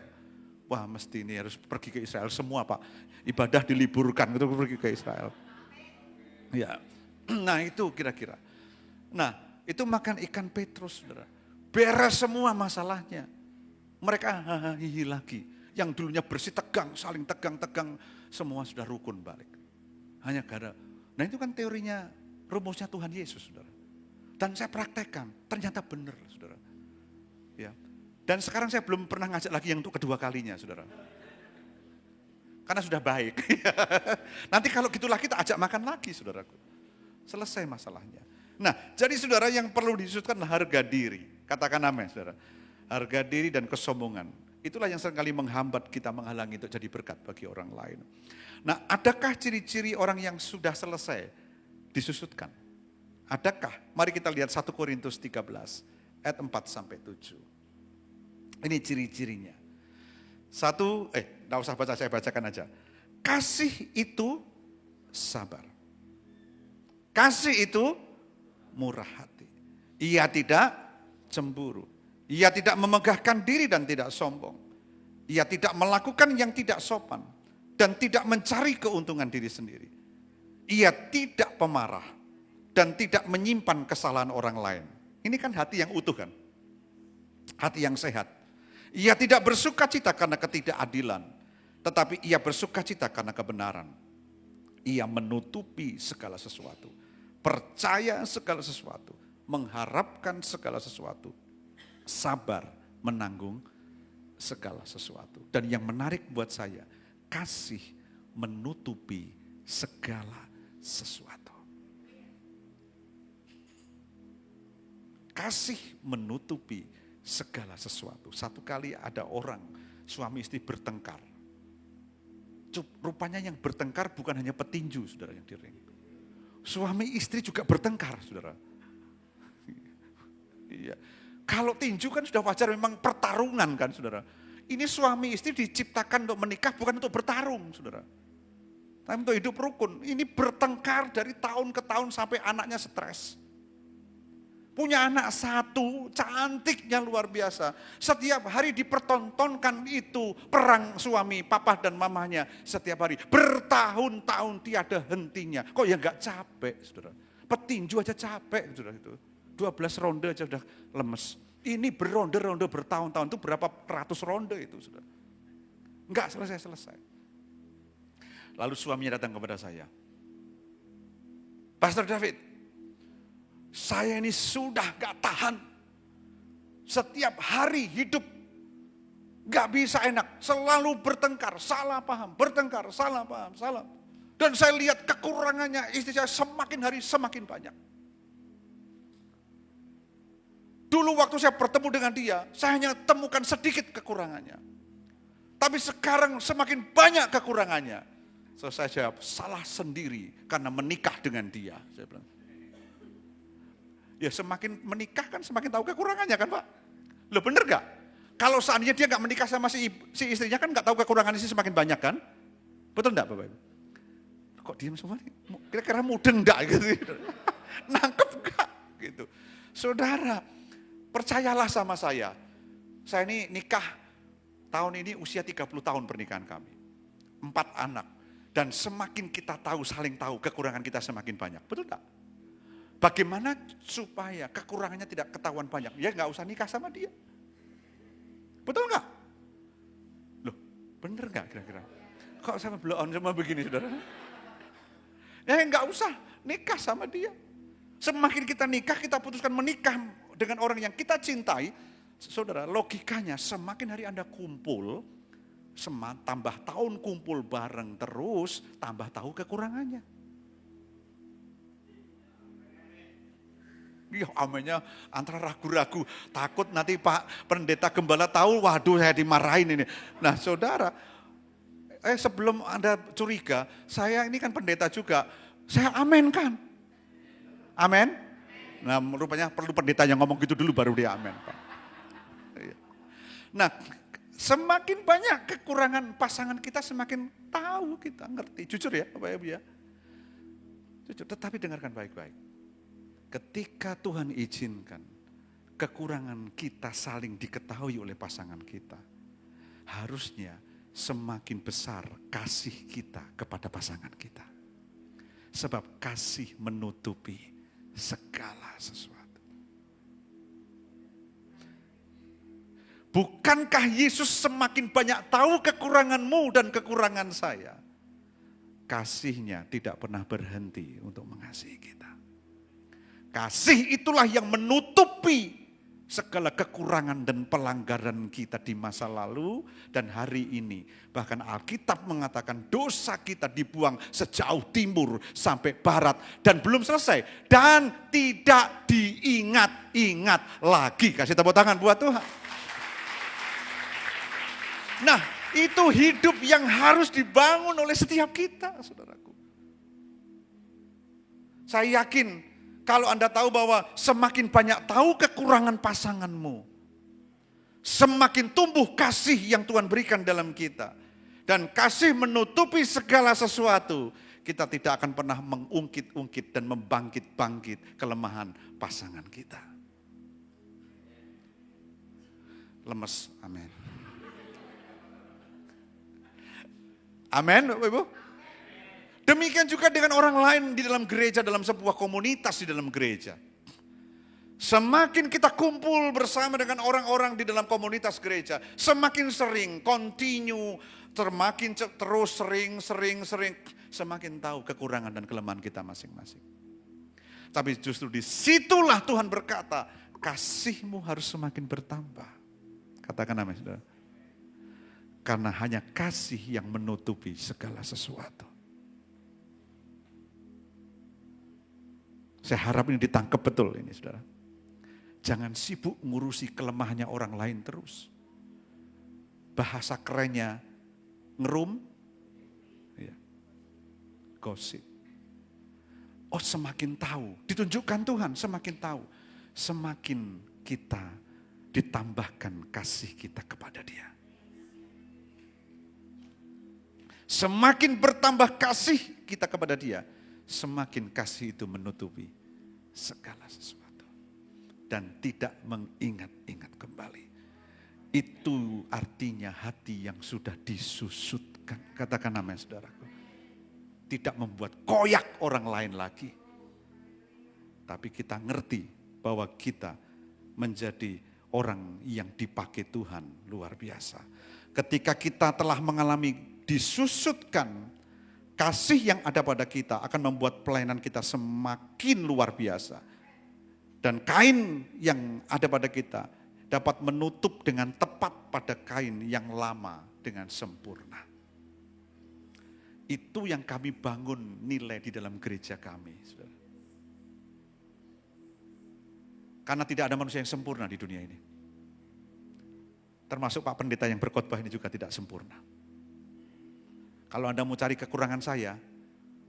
Wah mesti ini harus pergi ke Israel semua Pak. Ibadah diliburkan gitu pergi ke Israel. Ya. Nah itu kira-kira. Nah itu makan ikan petrus saudara. Beres semua masalahnya. Mereka hihi lagi. Yang dulunya bersih tegang, saling tegang-tegang. Semua sudah rukun balik. Hanya gara. Nah itu kan teorinya, rumusnya Tuhan Yesus saudara. Dan saya praktekkan, ternyata benar saudara. Ya. Dan sekarang saya belum pernah ngajak lagi yang untuk kedua kalinya saudara. Karena sudah baik. Nanti kalau gitu lagi kita ajak makan lagi saudaraku. Selesai masalahnya. Nah, jadi saudara yang perlu disusutkan harga diri. Katakan amin, saudara. harga diri dan kesombongan. Itulah yang seringkali menghambat kita, menghalangi untuk jadi berkat bagi orang lain. Nah, adakah ciri-ciri orang yang sudah selesai disusutkan? Adakah? Mari kita lihat 1 Korintus 13 ayat 4-7. Ini ciri-cirinya. Enggak usah baca, saya bacakan aja. Kasih itu sabar. Kasih itu murah hati. Ia tidak cemburu. Ia tidak memegahkan diri dan tidak sombong. Ia tidak melakukan yang tidak sopan. Dan tidak mencari keuntungan diri sendiri. Ia tidak pemarah. Dan tidak menyimpan kesalahan orang lain. Ini kan hati yang utuh kan? Hati yang sehat. Ia tidak bersukacita karena ketidakadilan. Tetapi ia bersukacita karena kebenaran. Ia menutupi segala sesuatu. Percaya segala sesuatu. Mengharapkan segala sesuatu. Sabar menanggung segala sesuatu. Dan yang menarik buat saya, kasih menutupi segala sesuatu. Kasih menutupi segala sesuatu. Satu kali ada orang, suami istri bertengkar. Rupanya yang bertengkar bukan hanya petinju, saudara, yang di ring. Suami istri juga bertengkar, saudara. Iya. Kalau tinju kan sudah wajar, memang pertarungan kan, saudara. Ini suami istri diciptakan untuk menikah, bukan untuk bertarung, saudara. Tapi untuk hidup rukun. Ini bertengkar dari tahun ke tahun sampai anaknya stres. Punya anak satu, cantiknya luar biasa. Setiap hari dipertontonkan itu perang suami, papa dan mamanya setiap hari. Bertahun-tahun tiada hentinya. Kok ya enggak capek, saudara. Petinju aja capek, saudara itu. 12 ronde aja udah lemes. Ini beronde-ronde bertahun-tahun, itu berapa ratus ronde itu, saudara. Enggak selesai-selesai. Lalu suaminya datang kepada saya. Pastor David, saya ini sudah gak tahan. Setiap hari hidup gak bisa enak. Selalu bertengkar, salah paham, bertengkar, salah paham, salah. Dan saya lihat kekurangannya istri saya semakin hari semakin banyak. Dulu waktu saya bertemu dengan dia, saya hanya temukan sedikit kekurangannya. Tapi sekarang semakin banyak kekurangannya. So, saya jawab, salah sendiri karena menikah dengan dia. Saya bilang, ya semakin menikah kan semakin tahu kekurangannya kan Pak? Loh bener gak? Kalau seandainya dia gak menikah sama si istrinya kan gak tahu kekurangannya sih semakin banyak kan? Betul enggak Bapak Ibu? Kok diam semua nih? Kira-kira mudeng enggak gitu? Nangkep enggak? Gitu. Saudara, percayalah sama saya. Saya ini nikah tahun ini usia 30 tahun pernikahan kami. 4 anak. Dan semakin kita tahu, saling tahu, kekurangan kita semakin banyak. Betul enggak? Bagaimana supaya kekurangannya tidak ketahuan banyak? Ya nggak usah nikah sama dia. Betul nggak? Loh, bener nggak kira-kira? Kok sama blow on semua begini, saudara? Ya nggak usah nikah sama dia. Semakin kita nikah, kita putuskan menikah dengan orang yang kita cintai, saudara, logikanya semakin hari Anda kumpul, tambah tahun kumpul bareng terus, tambah tahu kekurangannya. Iya, amennya antara ragu-ragu, takut nanti Pak Pendeta Gembala tahu, waduh saya dimarahin ini. Nah saudara, sebelum Anda curiga, saya ini kan pendeta juga, saya amen kan? Amen? Nah rupanya perlu pendeta yang ngomong gitu dulu baru dia amen. Pak. Nah semakin banyak kekurangan pasangan kita, semakin tahu kita, ngerti. Jujur ya Bapak Ibu ya. Jujur, tetapi dengarkan baik-baik. Ketika Tuhan izinkan kekurangan kita saling diketahui oleh pasangan kita, harusnya semakin besar kasih kita kepada pasangan kita. Sebab kasih menutupi segala sesuatu. Bukankah Yesus semakin banyak tahu kekuranganmu dan kekurangan saya? Kasihnya tidak pernah berhenti untuk mengasihi kita. Kasih itulah yang menutupi segala kekurangan dan pelanggaran kita di masa lalu dan hari ini. Bahkan Alkitab mengatakan dosa kita dibuang sejauh timur sampai barat dan belum selesai. Dan tidak diingat-ingat lagi. Kasih tepuk tangan buat Tuhan. Nah, itu hidup yang harus dibangun oleh setiap kita, saudaraku. Saya yakin kalau Anda tahu bahwa semakin banyak tahu kekurangan pasanganmu, semakin tumbuh kasih yang Tuhan berikan dalam kita. Dan kasih menutupi segala sesuatu. Kita tidak akan pernah mengungkit-ungkit dan membangkit-bangkit kelemahan pasangan kita. Lemes, amin. Amin, Bapak Ibu. Demikian juga dengan orang lain di dalam gereja, dalam sebuah komunitas di dalam gereja. Semakin kita kumpul bersama dengan orang-orang di dalam komunitas gereja, semakin sering, continue, semakin terus sering, semakin tahu kekurangan dan kelemahan kita masing-masing. Tapi justru disitulah Tuhan berkata, kasihmu harus semakin bertambah. Katakan amin, saudara. Karena hanya kasih yang menutupi segala sesuatu. Saya harap ini ditangkap betul ini, saudara. Jangan sibuk ngurusi kelemahannya orang lain terus. Bahasa kerennya, ngerum, ya, gosip. Oh, semakin tahu, ditunjukkan Tuhan, semakin tahu. Semakin kita ditambahkan kasih kita kepada Dia. Semakin bertambah kasih kita kepada Dia, semakin kasih itu menutupi segala sesuatu. Dan tidak mengingat-ingat kembali. Itu artinya hati yang sudah disusutkan. Katakan amin, saudaraku. Tidak membuat koyak orang lain lagi. Tapi kita ngerti bahwa kita menjadi orang yang dipakai Tuhan luar biasa. Ketika kita telah mengalami disusutkan, kasih yang ada pada kita akan membuat pelayanan kita semakin luar biasa. Dan kain yang ada pada kita dapat menutup dengan tepat pada kain yang lama dengan sempurna. Itu yang kami bangun nilai di dalam gereja kami. Saudara. Karena tidak ada manusia yang sempurna di dunia ini. Termasuk Pak Pendeta yang berkhotbah ini juga tidak sempurna. Kalau Anda mau cari kekurangan saya,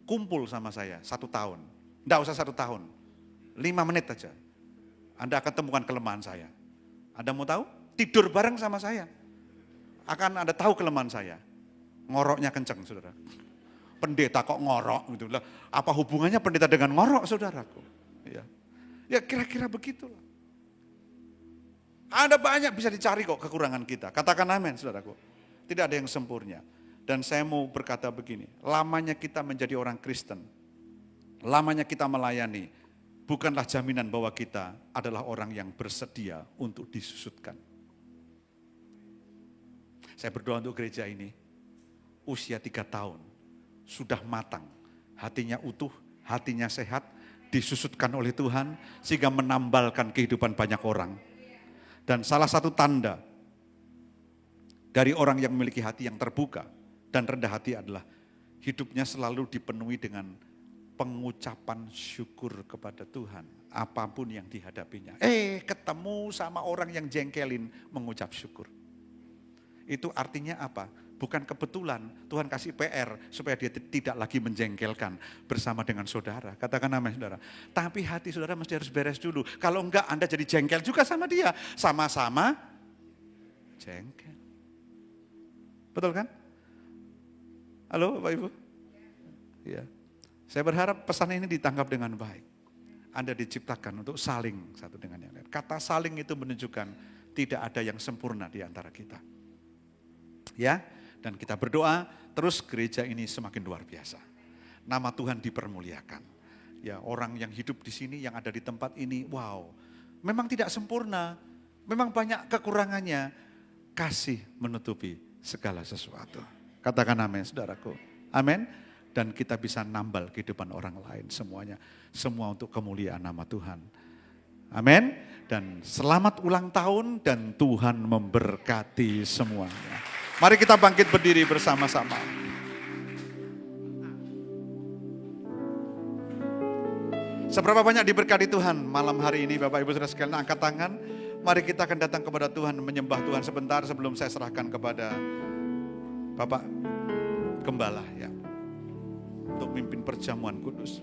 kumpul sama saya 1 tahun. Tidak usah 1 tahun, 5 menit aja. Anda akan temukan kelemahan saya. Anda mau tahu? Tidur bareng sama saya. Akan Anda tahu kelemahan saya. Ngoroknya kenceng, saudara. Pendeta kok ngorok gitu. Apa hubungannya pendeta dengan ngorok, saudaraku? Ya kira-kira begitulah. Ada banyak bisa dicari kok kekurangan kita. Katakan amin, saudaraku. Tidak ada yang sempurna. Dan saya mau berkata begini, lamanya kita menjadi orang Kristen, lamanya kita melayani, bukanlah jaminan bahwa kita adalah orang yang bersedia untuk disusutkan. Saya berdoa untuk gereja ini, usia 3 tahun, sudah matang, hatinya utuh, hatinya sehat, disusutkan oleh Tuhan, sehingga menambalkan kehidupan banyak orang. Dan salah satu tanda dari orang yang memiliki hati yang terbuka, dan rendah hati adalah hidupnya selalu dipenuhi dengan pengucapan syukur kepada Tuhan. Apapun yang dihadapinya. Ketemu sama orang yang jengkelin, mengucap syukur. Itu artinya apa? Bukan kebetulan Tuhan kasih PR supaya dia tidak lagi menjengkelkan bersama dengan saudara. Katakan amin, saudara. Tapi hati saudara mesti harus beres dulu. Kalau enggak Anda jadi jengkel juga sama dia. Sama-sama jengkel. Betul kan? Halo Bapak Ibu? Ya. Saya berharap pesan ini ditangkap dengan baik. Anda diciptakan untuk saling satu dengan yang lain. Kata saling itu menunjukkan tidak ada yang sempurna di antara kita. Ya, dan kita berdoa terus gereja ini semakin luar biasa. Nama Tuhan dipermuliakan. Ya, orang yang hidup di sini, yang ada di tempat ini, wow. Memang tidak sempurna, memang banyak kekurangannya. Kasih menutupi segala sesuatu. Katakan amin, saudaraku. Amin. Dan kita bisa nambal kehidupan orang lain semuanya. Semua untuk kemuliaan nama Tuhan. Amin. Dan selamat ulang tahun dan Tuhan memberkati semuanya. Mari kita bangkit berdiri bersama-sama. Seberapa banyak diberkati Tuhan malam hari ini Bapak Ibu Saudara sekalian, angkat tangan. Mari kita akan datang kepada Tuhan, menyembah Tuhan sebentar sebelum saya serahkan kepada Bapak Gembala ya, untuk mimpin perjamuan kudus.